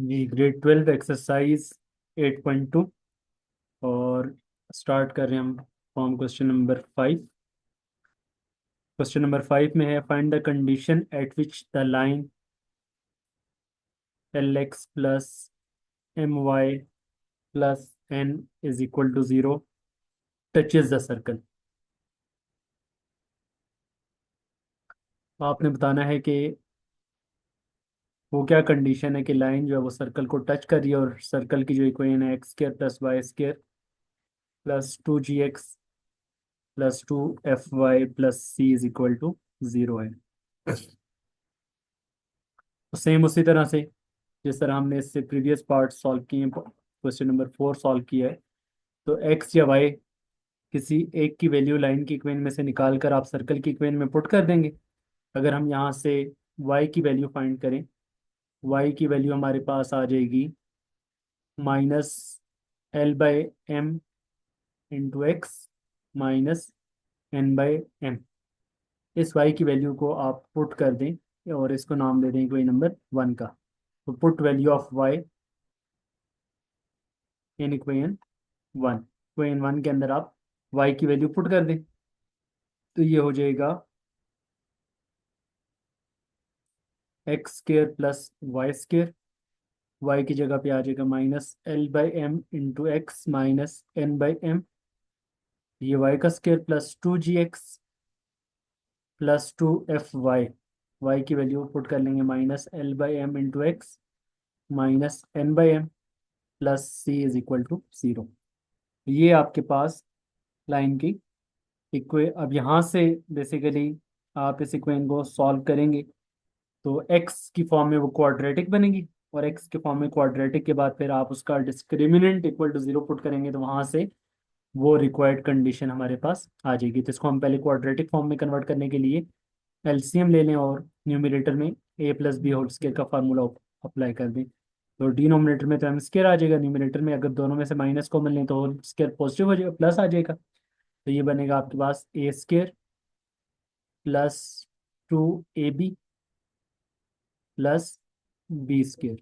जी grade 12 exercise 8.2 और start कर रहे हैं हम from question number 5। Question number 5 में है find the condition at which the line L x plus M y plus N is equal to 0 touches the circle. आपने बताना है कि वो क्या कंडीशन है कि लाइन जो है वो सर्कल को टच कर रही है और सर्कल की जो इक्वेशन है x square plus y square plus 2gx plus 2fy plus C is equal to 0 है। तो सेम उसी तरह से जिस तरह हमने इससे प्रीवियस पार्ट सॉल्व किए हैं, क्वेश्चन नंबर 4 सॉल्व किया है। तो एक्स या वाई किसी एक की वैल्यू लाइन की इक्वेशन में से निकाल कर आप सर्कल की इक्वेशन में पुट कर देंगे। अगर हम यहाँ से वाई की वैल्यू फाइंड करें, वाई की वैल्यू हमारे पास आ जाएगी -L/m into x minus n/m। इस वाई की वैल्यू को आप पुट कर दें और इसको नाम दे दें कोई नंबर 1 का। तो put value of y in equation 1, equation 1 के अंदर आप वाई की वैल्यू पुट कर दें। तो ये हो जाएगा x square plus y square. Y की जगह पे आ जाएगा -L/m into x minus n/m। ये वाई का square plus 2gx plus 2fy। Y की वैल्यू पुट कर लेंगे -L/m into x minus n/m plus C is equal to 0। ये आपके पास लाइन की इक्वे। अब यहाँ से बेसिकली आप इस इक्वेशन को सॉल्व करेंगे तो एक्स की फॉर्म में वो क्वाड्रेटिक बनेगी और एक्स के फॉर्म में क्वाड्रेटिक के बाद फिर आप उसका डिस्क्रिमिनेंट इक्वल टू 0 पुट करेंगे तो वहाँ से वो रिक्वायर्ड कंडीशन हमारे पास आ जाएगी। तो इसको हम पहले क्वाड्रेटिक फॉर्म में कन्वर्ट करने के लिए एलसीएम ले लें और न्यूमरेटर में ए प्लस बी होल स्क्वायर का फार्मूला अप्लाई कर दें। तो डिनोमिनेटर में तो एम स्क्वायर आ जाएगा, न्यूमरेटर में अगर दोनों में से माइनस कॉमन लें तो होल स्क्वायर पॉजिटिव हो जाएगा, प्लस आ जाएगा। तो ये बनेगा आपके पास A square plus 2ab plus B square.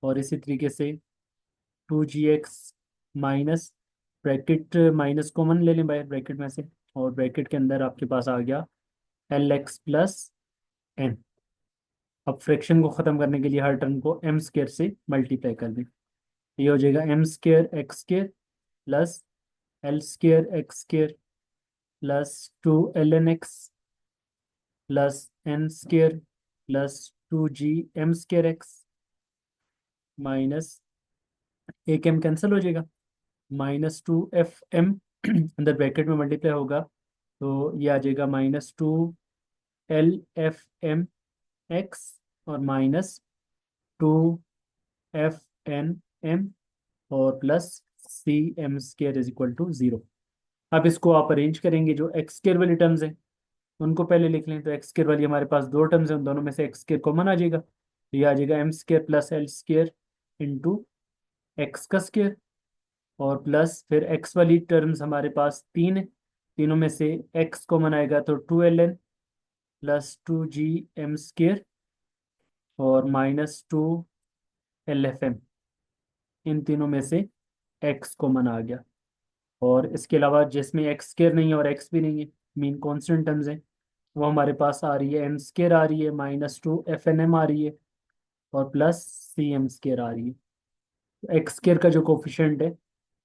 और इसी तरीके से 2gx minus bracket minus common ले लें बाय ब्रैकेट में से और ब्रैकेट के अंदर आपके पास आ गया एल एक्स प्लस एन। अब फ्रैक्शन को ख़त्म करने के लिए हर टर्म को एम स्क्वायर से मल्टीप्लाई कर दें। ये हो जाएगा M square x square plus L square x square plus 2 ln x plus N square plus 2g m स्क्वायर x माइनस एक एम कैंसिल हो जाएगा -2f m अंदर ब्रैकेट में मल्टीप्लाई होगा तो ये आ जाएगा -2 L/f m x और -2 f n m और plus cm² is equal to 0। अब इसको आप अरेंज करेंगे, जो एक्स स्क्र वाली टर्म्स हैं उनको पहले लिख लें। तो एक्स स्क्र वाली हमारे पास दो टर्म्स हैं, उन दोनों में से एक्स स्क्र कॉमन आ जाएगा तो ये आ जाएगा M square plus L square into x का स्क्र और प्लस फिर एक्स वाली टर्म्स हमारे पास तीन है, तीनों में से एक्स कॉमन आएगा तो 2 ln plus 2 g m square और -2 L/f m। इन तीनों में से एक्स कॉमन आ गया और इसके अलावा जिसमें एक्स स्क्र नहीं है और एक्स भी नहीं है, मीन कॉन्स्टेंट टर्म्स हैं, वो हमारे पास आ रही है एम स्क्र आ रही है -2 f n m आ रही है और प्लस cm² आ रही है। तो एक्स स्क्र का जो कोफिशिएंट है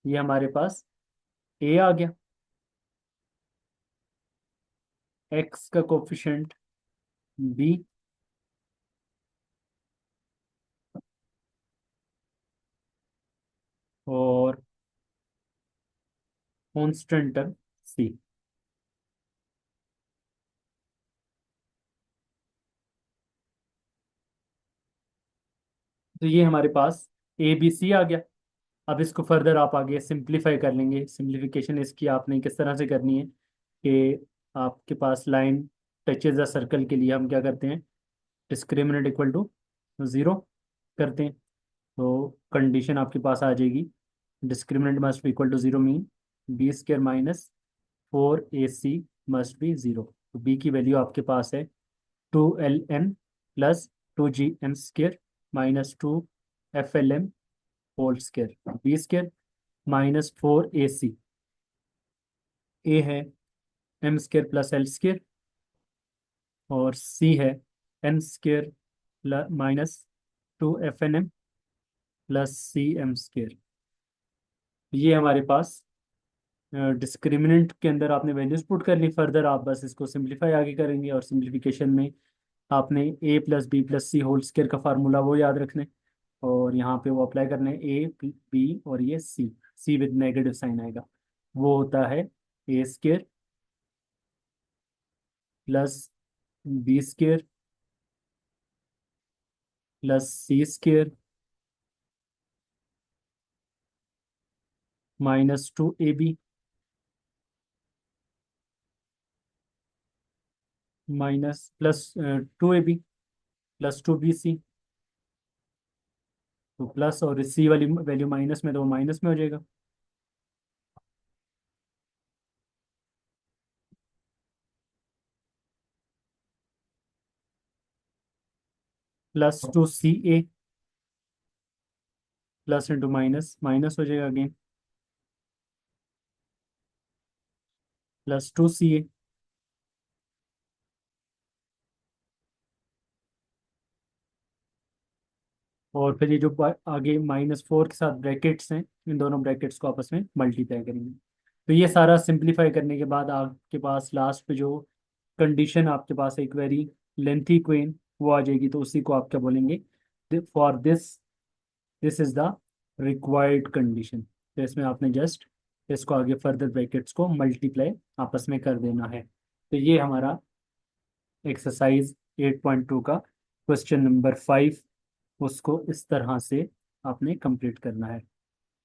ये हमारे पास ए आ गया, एक्स का कोफिशिएंट बी और कांस्टेंट टर्म सी। तो ये हमारे पास ए बी सी आ गया। अब इसको फर्दर आप आगे सिंप्लीफाई कर लेंगे। सिंप्लीफिकेशन इसकी आपने किस तरह से करनी है कि आपके पास लाइन टचेज द सर्कल के लिए हम क्या करते हैं, डिस्क्रिमिनेंट इक्वल टू 0 करते हैं। तो कंडीशन आपके पास आ जाएगी discriminant must be equal to 0 mean B square -4ac must be 0। तो बी की वैल्यू आपके पास है 2 ln plus 2 g m square minus 2 FLM whole square, B square minus 4AC, A है M square plus L square, और C है N square minus 2FNM plus CM square. ये हमारे पास discriminant के अंदर आपने वैल्यूज पुट कर ली। फर्दर आप बस इसको सिंप्लीफाई आगे करेंगे, और सिंप्लीफिकेशन में आपने A+B+C होल स्क्वायर का फार्मूला वो याद रखने, और यहाँ पे वो अप्लाई करने, A B और ये C विद नेगेटिव साइन आएगा। वो होता है A² plus B² plus C² minus 2AB minus plus 2AB plus 2BC। तो प्लस और सी वाली वैल्यू माइनस में, तो वो माइनस में हो जाएगा। +2CA plus into minus, minus हो जाएगा अगेन, +2CA। और फिर ये जो आगे -4 के साथ ब्रैकेट्स हैं, इन दोनों ब्रैकेट्स को आपस में मल्टीप्लाई करेंगे। तो ये सारा सिंप्लीफाई करने के बाद आपके पास लास्ट पे जो कंडीशन आपके पास एक वेरी लेंथी क्वेन वो आ जाएगी। तो उसी को आप क्या बोलेंगे, for this this is the required condition. तो इसमें आपने जस्ट इसको आगे फर्दर ब्रैकेट्स को मल्टीप्लाई आपस में कर देना है। तो ये हमारा एक्सरसाइज 8.2 का क्वेश्चन नंबर 5, उसको इस तरह से आपने कंप्लीट करना है।